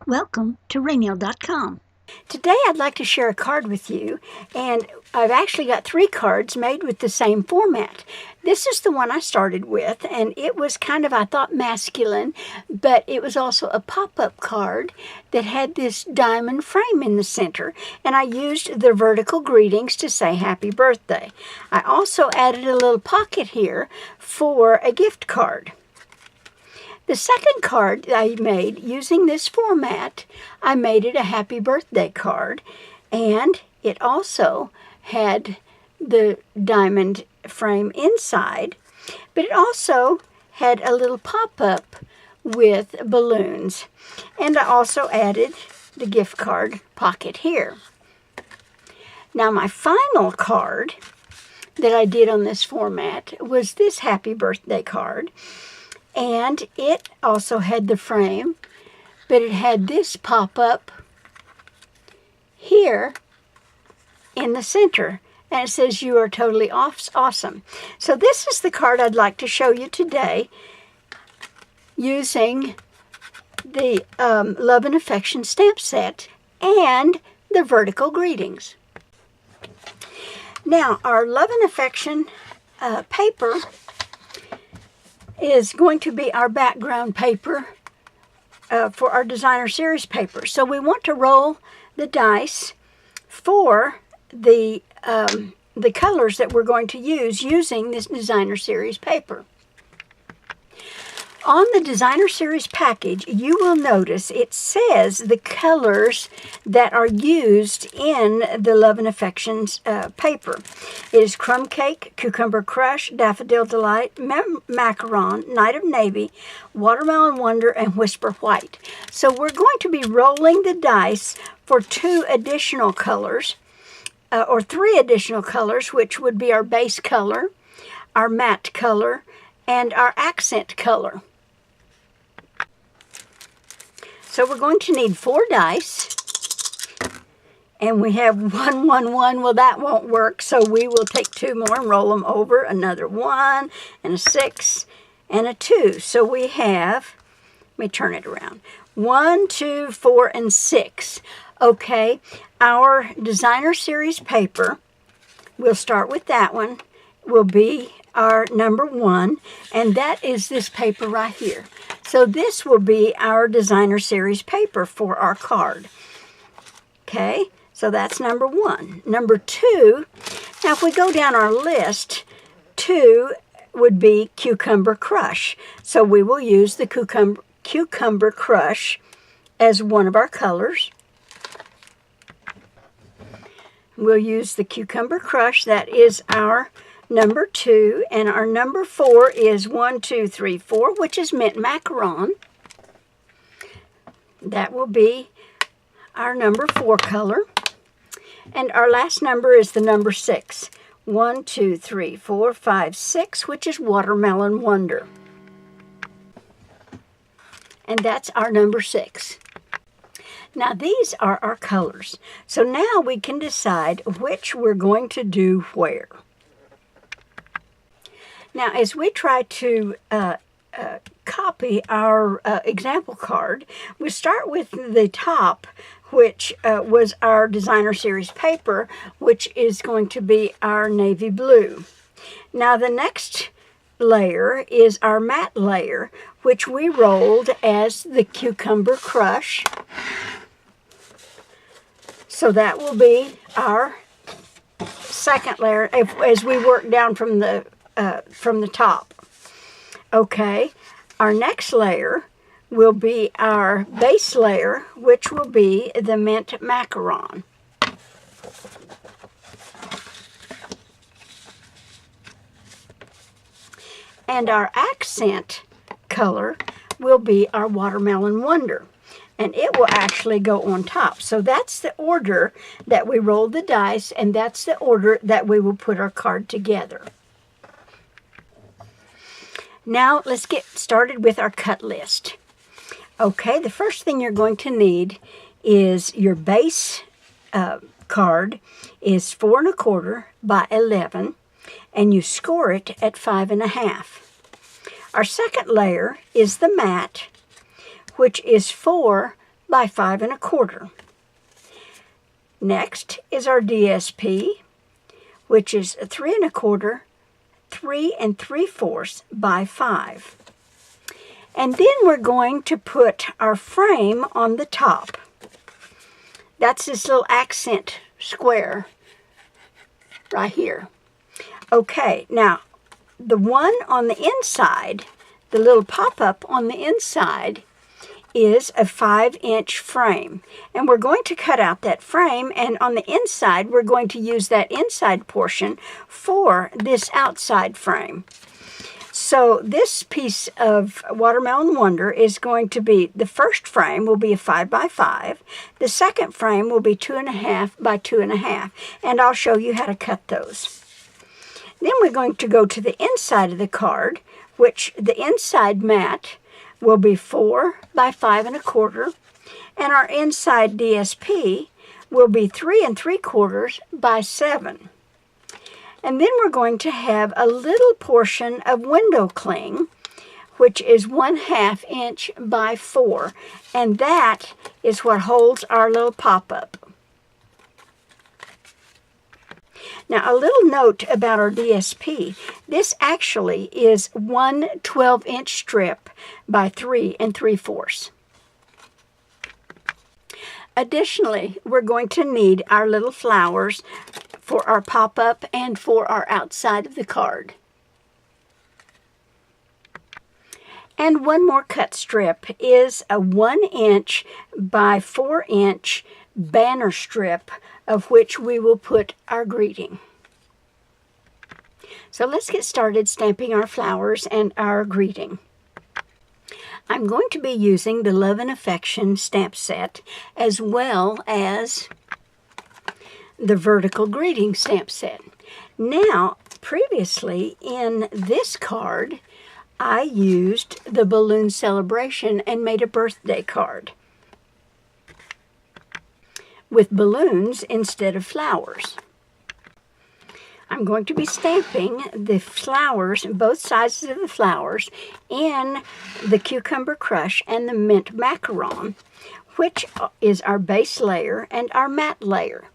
Welcome to Raymail.com. Today I'd like to share a card with you, and I've actually got 3 cards made with the same format. This is the one I started with, and it was kind of, I thought, masculine, but it was also a pop-up card that had this diamond frame in the center, and I used the vertical greetings to say happy birthday. I also added a little pocket here for a gift card. The second card that I made using this format, I made it a happy birthday card, and it also had the diamond frame inside, but it also had a little pop-up with balloons. And I also added the gift card pocket here. Now my final card that I did on this format was this happy birthday card. And it also had the frame, but it had this pop-up here in the center. And it says, "You are totally awesome." So this is the card I'd like to show you today using the Love and Affection stamp set and the vertical greetings. Now, our Love and Affection paper is going to be our background paper for our designer series paper. So we want to roll the dice for the colors that we're going to use using this designer series paper. On the designer series package, you will notice it says the colors that are used in the Love and Affections paper. It is Crumb Cake, Cucumber Crush, Daffodil Delight, Macaron, Night of Navy, Watermelon Wonder, and Whisper White. So we're going to be rolling the dice for 2 additional colors, or 3 additional colors, which would be our base color, our matte color, and our accent color. So we're going to need 4 dice, and we have 1, 1, 1. Well, that won't work, so we will take 2 more and roll them over. Another 1, and a 6, and a 2. So we have, let me turn it around, 1, 2, 4, and 6. Okay, our designer series paper, we'll start with that one, will be our number 1, and that is this paper right here. So this will be our designer series paper for our card. Okay, so that's number 1. Number 2, now if we go down our list, 2 would be Cucumber Crush. So we will use the Cucumber Crush as one of our colors. We'll use the Cucumber Crush. That is our number 2, and our number 4 is 1, 2, 3, 4, which is Mint Macaron. That will be our number 4 color. And our last number is the number 6. 1, 2, 3, 4, 5, 6, which is Watermelon Wonder. And that's our number 6. Now these are our colors. So now we can decide which we're going to do where. Now, as we try to copy our example card, we start with the top, which was our designer series paper, which is going to be our navy blue. Now, the next layer is our matte layer, which we rolled as the Cucumber Crush. So that will be our second layer as we work down from the top. Okay, our next layer will be our base layer, which will be the Mint Macaron. And our accent color will be our Watermelon Wonder. And it will actually go on top. So that's the order that we roll the dice, and that's the order that we will put our card together. Now let's get started with our cut list. Okay, the first thing you're going to need is your base card is 4 1/4 by 11, and you score it at 5 1/2. Our second layer is the matte, which is 4 by 5 1/4. Next is our DSP, which is 3 1/4, 3 3/4 by 5. And then we're going to put our frame on the top. That's this little accent square right here. Okay, now the one on the inside, the little pop-up on the inside, is a 5-inch frame. And we're going to cut out that frame, and on the inside, we're going to use that inside portion for this outside frame. So this piece of Watermelon Wonder is going to be, the first frame will be a 5 by 5. The second frame will be 2 1/2 by 2 1/2. And I'll show you how to cut those. Then we're going to go to the inside of the card, which the inside mat will be 4 by 5 1/4, and our inside DSP will be 3 3/4 by 7. And then we're going to have a little portion of window cling, which is 1/2 inch by 4, and that is what holds our little pop-up. Now, a little note about our DSP. This actually is 1 12-inch strip by 3 3/4. Additionally, we're going to need our little flowers for our pop-up and for our outside of the card. And one more cut strip is a 1 inch by 4 inch banner strip, of which we will put our greeting. So let's get started stamping our flowers and our greeting. I'm going to be using the Love and Affection stamp set, as well as the Vertical Greeting stamp set. Now, previously in this card, I used the Balloon Celebration and made a birthday card with balloons instead of flowers. I'm going to be stamping the flowers, both sides of the flowers, in the Cucumber Crush and the Mint Macaron, which is our base layer and our matte layer.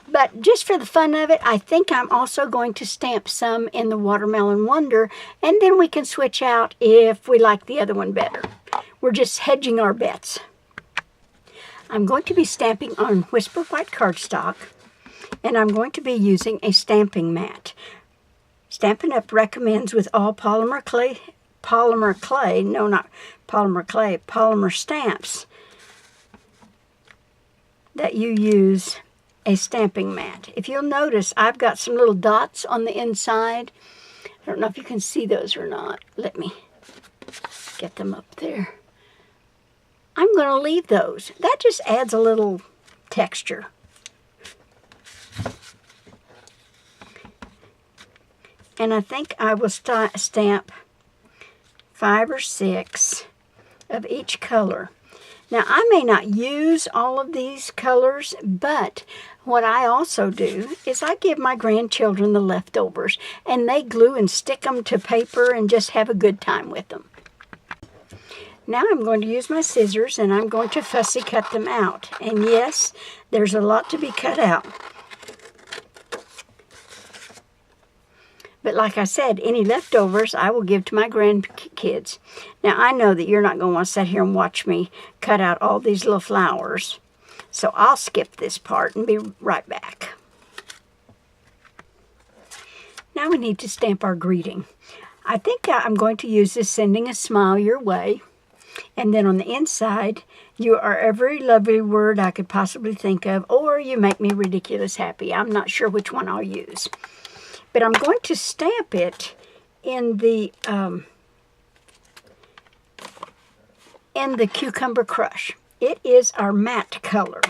But just for the fun of it, I think I'm also going to stamp some in the Watermelon Wonder, and then we can switch out if we like the other one better. We're just hedging our bets. I'm going to be stamping on Whisper White cardstock, and I'm going to be using a stamping mat. Stampin' Up! Recommends with all polymer stamps that you use a stamping mat. If you'll notice, I've got some little dots on the inside. I don't know if you can see those or not. Let me get them up there. I'm going to leave those. That just adds a little texture. And I think I will stamp 5 or 6 of each color. Now, I may not use all of these colors, but what I also do is I give my grandchildren the leftovers, and they glue and stick them to paper and just have a good time with them. Now I'm going to use my scissors, and I'm going to fussy cut them out. And yes, there's a lot to be cut out. But like I said, any leftovers I will give to my grandkids. Now, I know that you're not going to want to sit here and watch me cut out all these little flowers. So I'll skip this part and be right back. Now we need to stamp our greeting. I think I'm going to use this Sending a Smile Your Way. And then on the inside, you are every lovely word I could possibly think of, or you make me ridiculous happy. I'm not sure which one I'll use. But I'm going to stamp it in the Cucumber Crush. It is our matte color.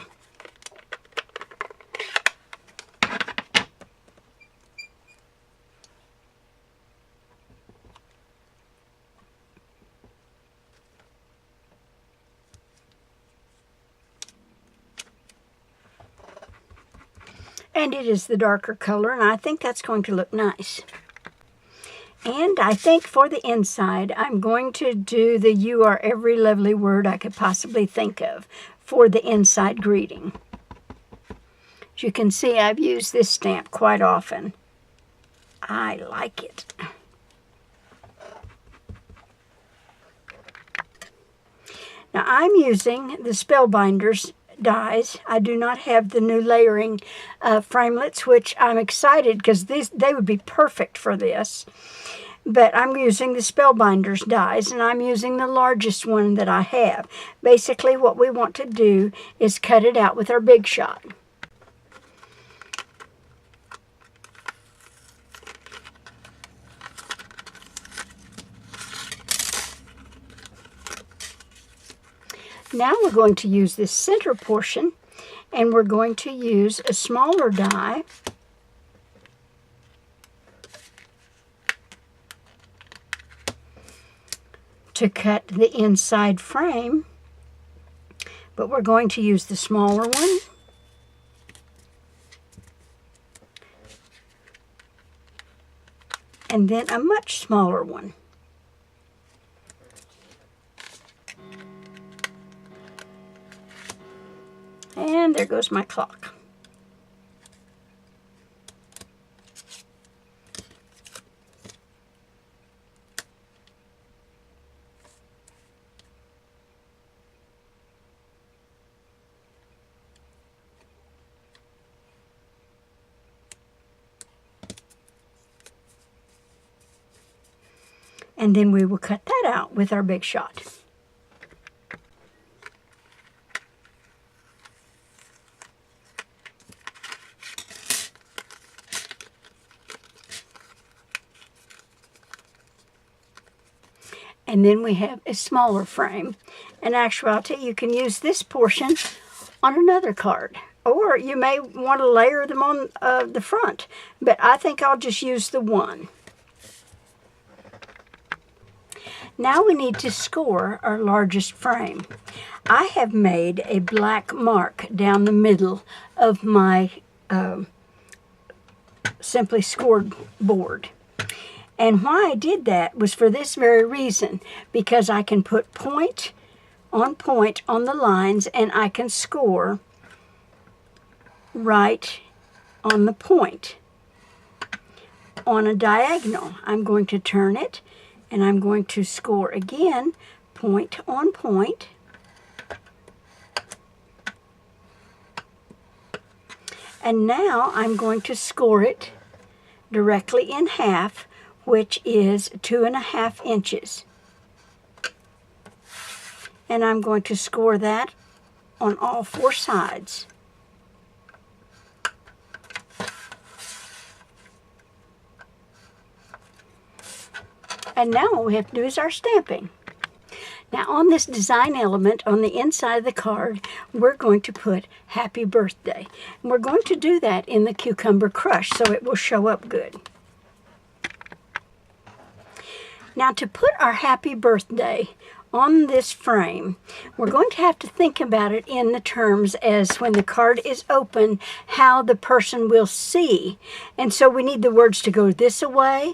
And it is the darker color, and I think that's going to look nice. And I think for the inside, I'm going to do the "You are every lovely word I could possibly think of" for the inside greeting. As you can see, I've used this stamp quite often. I like it. Now I'm using the Spellbinders dies. I do not have the new layering framelits, which I'm excited because they would be perfect for this. But I'm using the Spellbinders dies, and I'm using the largest one that I have. Basically, what we want to do is cut it out with our Big Shot. Now we're going to use this center portion, and we're going to use a smaller die to cut the inside frame, but we're going to use the smaller one. And then a much smaller one. And there goes my clock. And then we will cut that out with our Big Shot. And then we have a smaller frame. In actuality, you can use this portion on another card, or you may want to layer them on the front, but I think I'll just use the one. Now we need to score our largest frame. I have made a black mark down the middle of my Simply Scored board. And why I did that was for this very reason, because I can put point on the lines, and I can score right on the point. On a diagonal, I'm going to turn it, and I'm going to score again, point on point. And now I'm going to score it directly in half, which is 2.5 inches. And I'm going to score that on all 4 sides. And now all we have to do is our stamping. Now on this design element on the inside of the card, we're going to put Happy Birthday. And we're going to do that in the Cucumber Crush so it will show up good. Now to put our Happy Birthday on this frame, we're going to have to think about it in the terms as when the card is open, how the person will see. And so we need the words to go this way,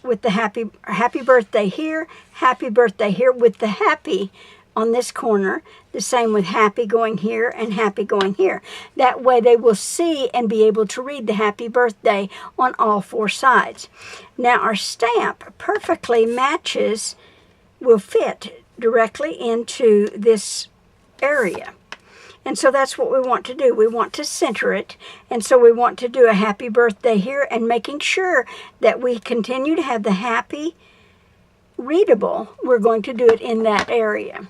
with the happy birthday here, happy birthday here, with the happy on this corner, the same with happy going here and happy going here. That way they will see and be able to read the happy birthday on all 4 sides. Now our stamp perfectly matches, will fit directly into this area. And so that's what we want to do. We want to center it. And so we want to do a happy birthday here, and making sure that we continue to have the happy readable, we're going to do it in that area.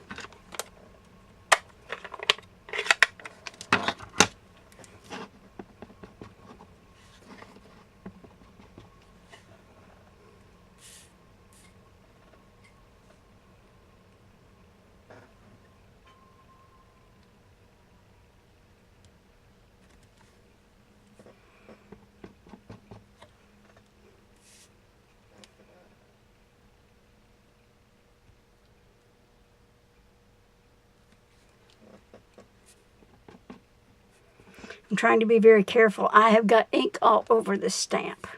I'm trying to be very careful. I have got ink all over the stamp.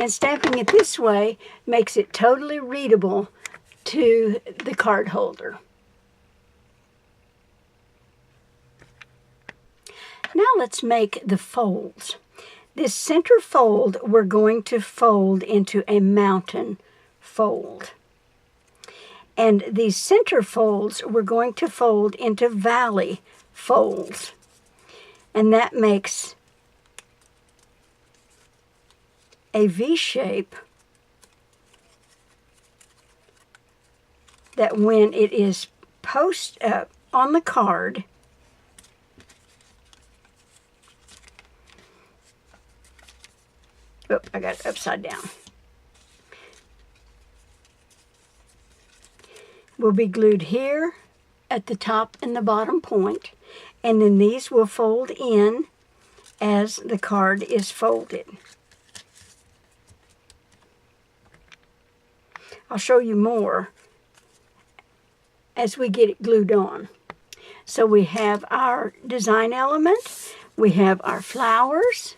And stamping it this way makes it totally readable to the card holder. Now let's make the folds. This center fold we're going to fold into a mountain fold. And these center folds we're going to fold into valley folds. And that makes a V shape that when it is on the card, oh, I got it upside down, will be glued here at the top and the bottom point, and then these will fold in as the card is folded. I'll show you more as we get it glued on. So we have our design element, we have our flowers,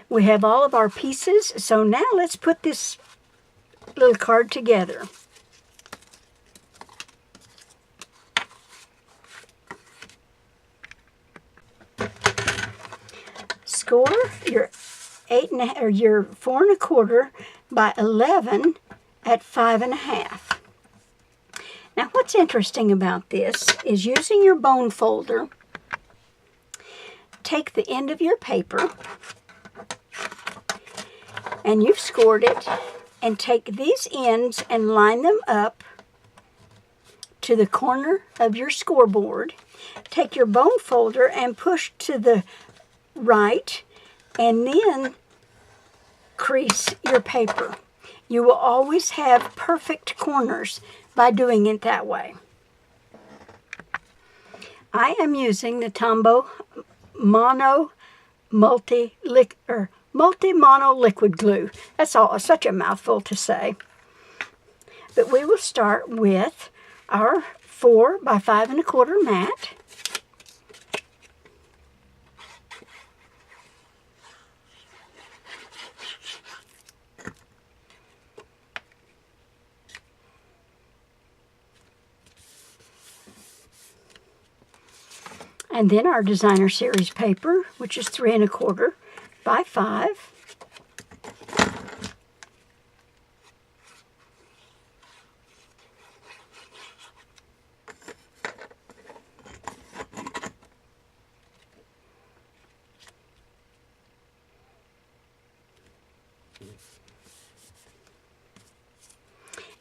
we have all of our pieces. So now let's put this little card together. Score your 8.5 or your 4 1/4 by 11 at 5 1/2. Now what's interesting about this is using your bone folder, take the end of your paper, and you've scored it, and take these ends and line them up to the corner of your scoreboard. Take your bone folder and push to the right, and then crease your paper. You will always have perfect corners by doing it that way. I am using the Tombow Multi-Mono Liquid Glue. That's all, such a mouthful to say. But we will start with our 4 by 5 1/4 mat. And then our Designer Series paper, which is 3 1/4 by 5.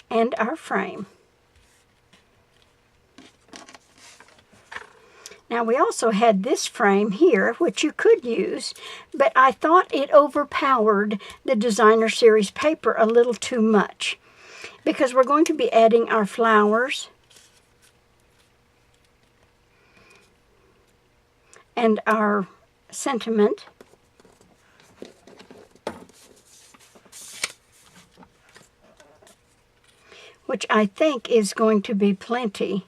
And our frame. Now we also had this frame here, which you could use, but I thought it overpowered the Designer Series paper a little too much, because we're going to be adding our flowers and our sentiment, which I think is going to be plenty,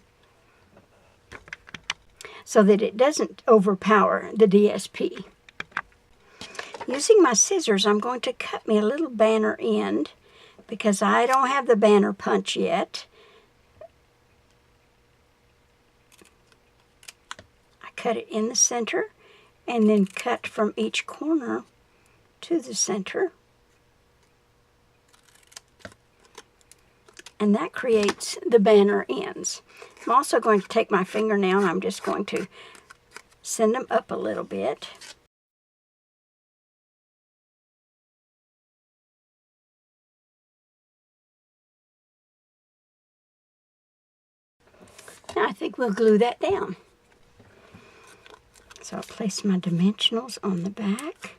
so that it doesn't overpower the DSP. Using my scissors, I'm going to cut me a little banner end, because I don't have the banner punch yet. I cut it in the center, and then cut from each corner to the center. And that creates the banner ends. I'm also going to take my fingernail and I'm just going to send them up a little bit. Now I think we'll glue that down. So I'll place my dimensionals on the back.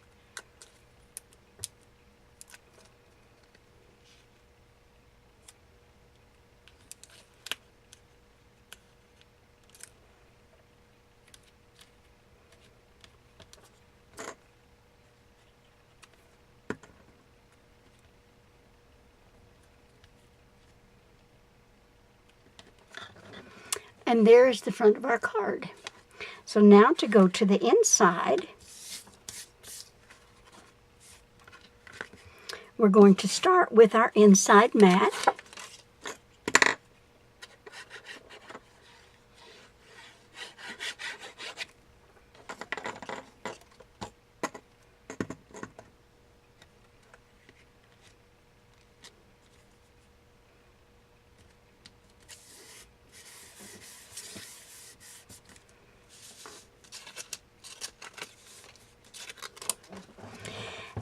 And there's the front of our card. So now to go to the inside, we're going to start with our inside mat.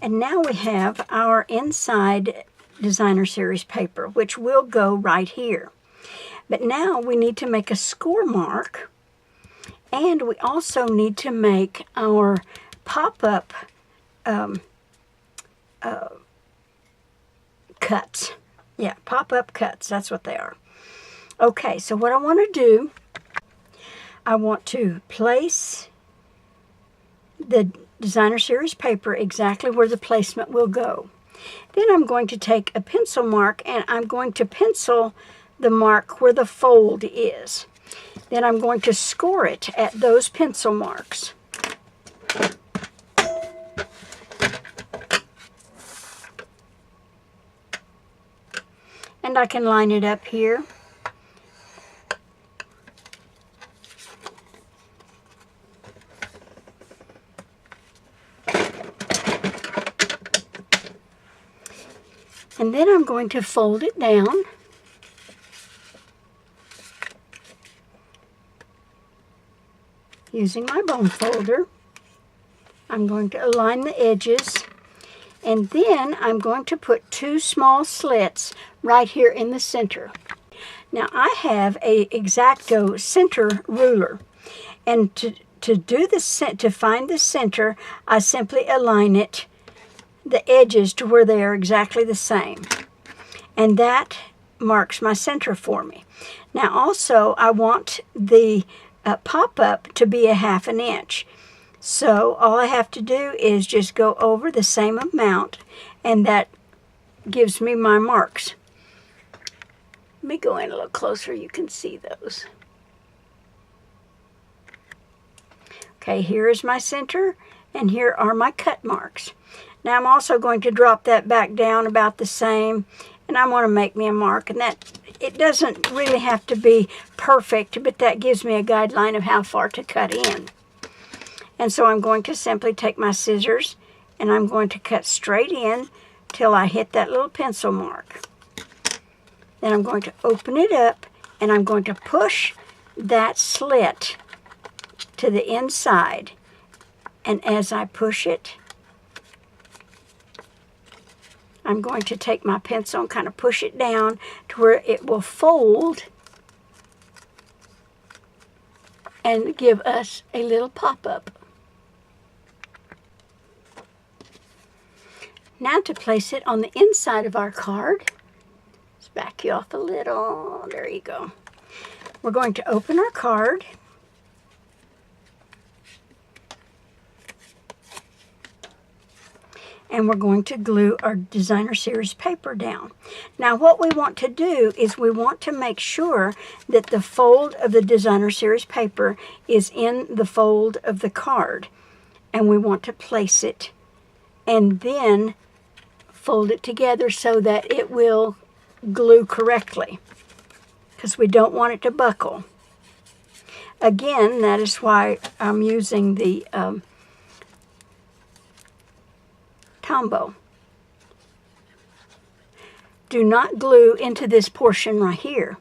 And now we have our inside Designer Series paper, which will go right here. But now we need to make a score mark, and we also need to make our pop-up cuts. Yeah, pop-up cuts, that's what they are. Okay, so what I want to do, I want to place the Designer Series paper exactly where the placement will go. Then I'm going to take a pencil mark and I'm going to pencil the mark where the fold is. Then I'm going to score it at those pencil marks. And I can line it up here. And then I'm going to fold it down. Using my bone folder. I'm going to align the edges. And then I'm going to put 2 small slits right here in the center. Now I have a X-Acto center ruler. And to find the center, I simply align it, the edges, to where they are exactly the same. And that marks my center for me. Now also I want the pop-up to be a 1/2 inch. So all I have to do is just go over the same amount, and that gives me my marks. Let me go in a little closer, you can see those. Okay, here is my center, and here are my cut marks. Now I'm also going to drop that back down about the same, and I want to make me a mark, and that it doesn't really have to be perfect, but that gives me a guideline of how far to cut in. And so I'm going to simply take my scissors and I'm going to cut straight in till I hit that little pencil mark. Then I'm going to open it up and I'm going to push that slit to the inside. And as I push it, I'm going to take my pencil and kind of push it down to where it will fold and give us a little pop-up. Now to place it on the inside of our card, let's back you off a little, there you go. We're going to open our card. And we're going to glue our Designer Series paper down. Now what we want to do is we want to make sure that the fold of the Designer Series paper is in the fold of the card. And we want to place it and then fold it together so that it will glue correctly, because we don't want it to buckle. Again, that is why I'm using the Tombow. Do not glue into this portion right here.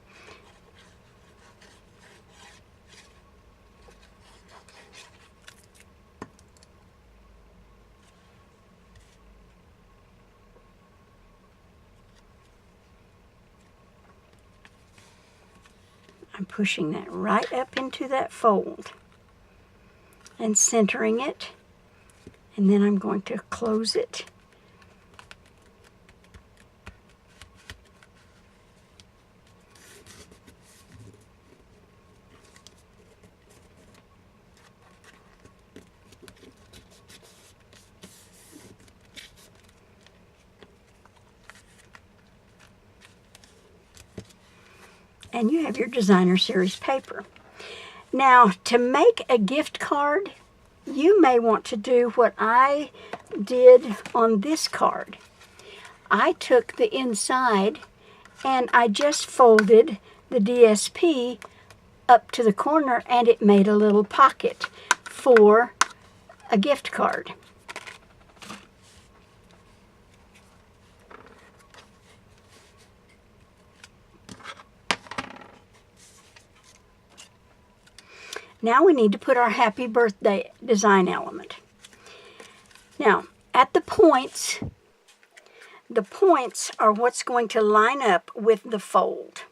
I'm pushing that right up into that fold and centering it, and then I'm going to close it. And you have your Designer Series paper. Now, to make a gift card, you may want to do what I did on this card. I took the inside and I just folded the DSP up to the corner, and it made a little pocket for a gift card. Now we need to put our happy birthday design element. Now, at the points are what's going to line up with the fold.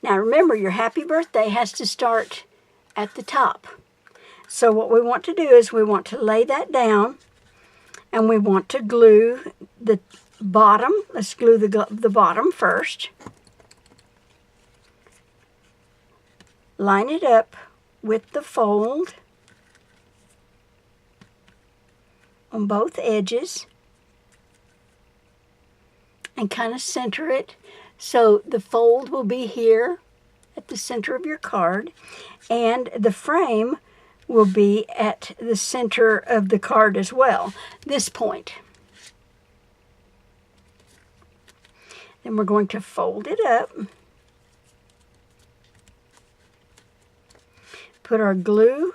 Now remember, your happy birthday has to start at the top. So what we want to do is we want to lay that down, and we want to glue the bottom. Let's glue the bottom first. Line it up with the fold on both edges and kind of center it so the fold will be here at the center of your card, and the frame will be at the center of the card as well, this point. Then we're going to fold it up, put our glue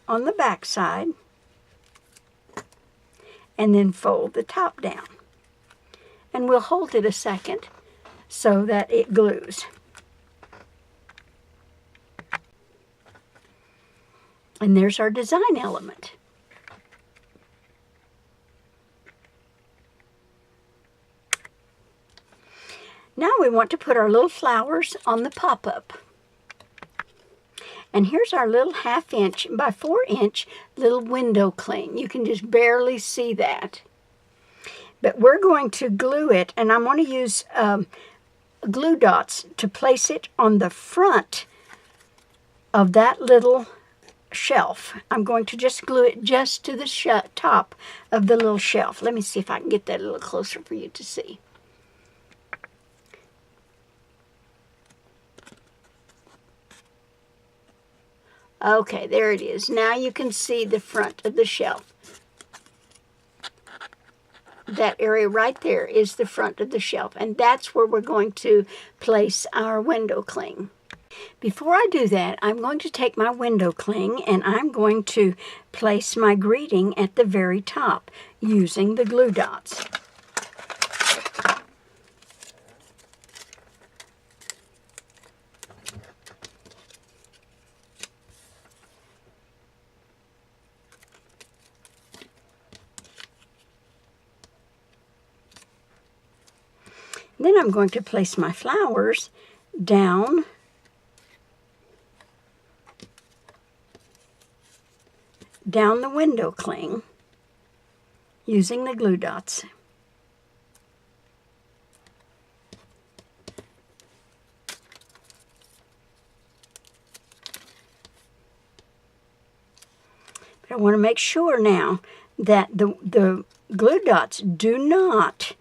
on the back side, and then fold the top down. And we'll hold it a second so that it glues. And there's our design element. Now we want to put our little flowers on the pop-up. And here's our little 1/2 inch by 4 inch little window cling. You can just barely see that. But we're going to glue it, and I'm going to use glue dots to place it on the front of that little shelf. I'm going to just glue it just to the top of the little shelf. Let me see if I can get that a little closer for you to see. Okay, there it is. Now you can see the front of the shelf. That area right there is the front of the shelf, and that's where we're going to place our window cling. Before I do that, I'm going to take my window cling and I'm going to place my greeting at the very top using the glue dots. Then I'm going to place my flowers down the window cling using the glue dots. But I want to make sure now that the glue dots do not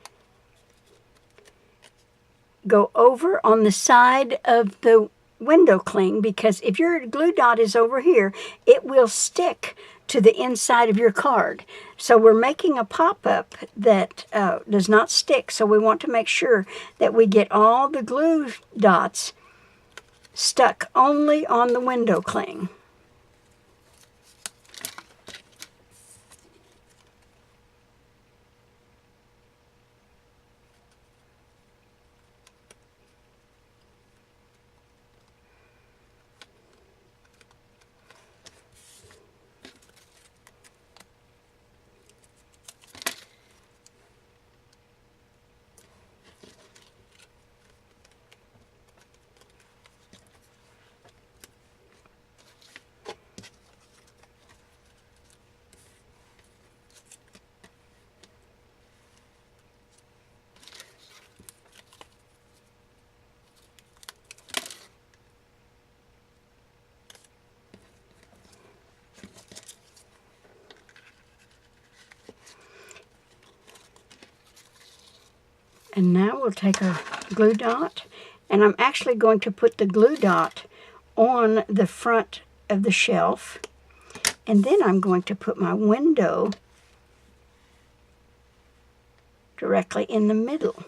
go over on the side of the window cling, because if your glue dot is over here, it will stick to the inside of your card. So we're making a pop-up that does not stick, so we want to make sure that we get all the glue dots stuck only on the window cling. And now we'll take our glue dot, and I'm actually going to put the glue dot on the front of the shelf. And then I'm going to put my window directly in the middle.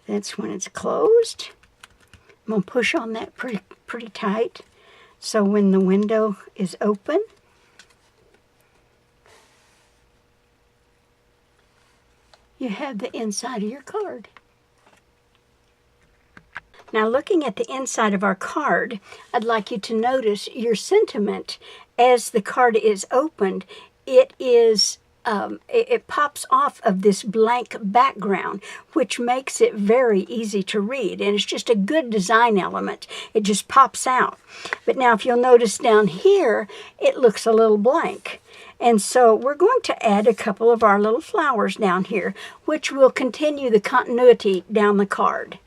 That's when it's closed. I'm going to push on that pretty tight, so when the window is open, you have the inside of your card. Now, looking at the inside of our card, I'd like you to notice your sentiment as the card is opened. It pops off of this blank background, which makes it very easy to read, and it's just a good design element. It just pops out. But now if you'll notice down here, it looks a little blank. And so we're going to add a couple of our little flowers down here, which will continue the continuity down the card.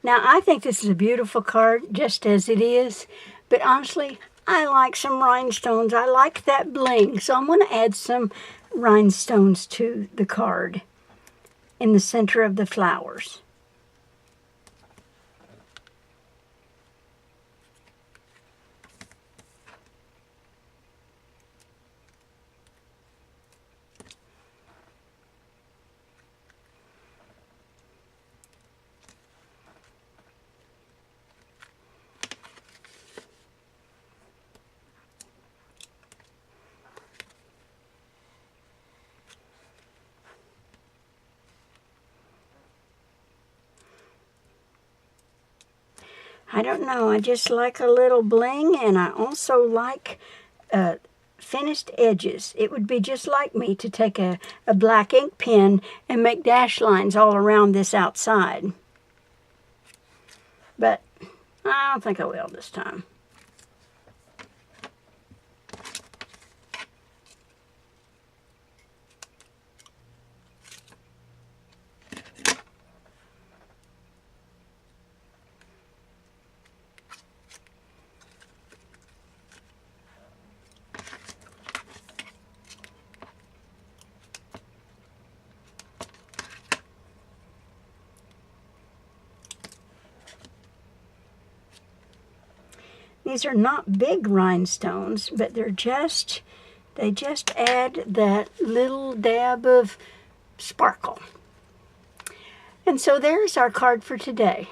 Now, I think this is a beautiful card, just as it is, but honestly, I like some rhinestones. I like that bling, so I'm going to add some rhinestones to the card in the center of the flowers. I don't know, I just like a little bling, and I also like finished edges. It would be just like me to take a black ink pen and make dash lines all around this outside. But I don't think I will this time. These are not big rhinestones, but they just add that little dab of sparkle. And so there's our card for today.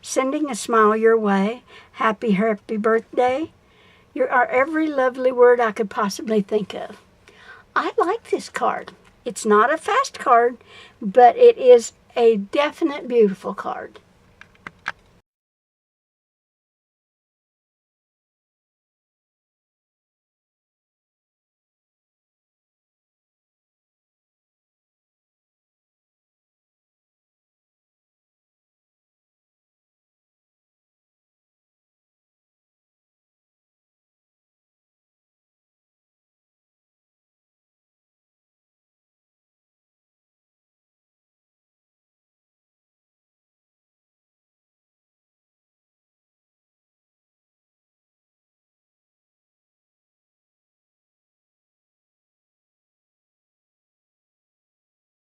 Sending a smile your way. Happy, happy birthday. You are every lovely word I could possibly think of. I like this card. It's not a fast card, but it is a definite beautiful card.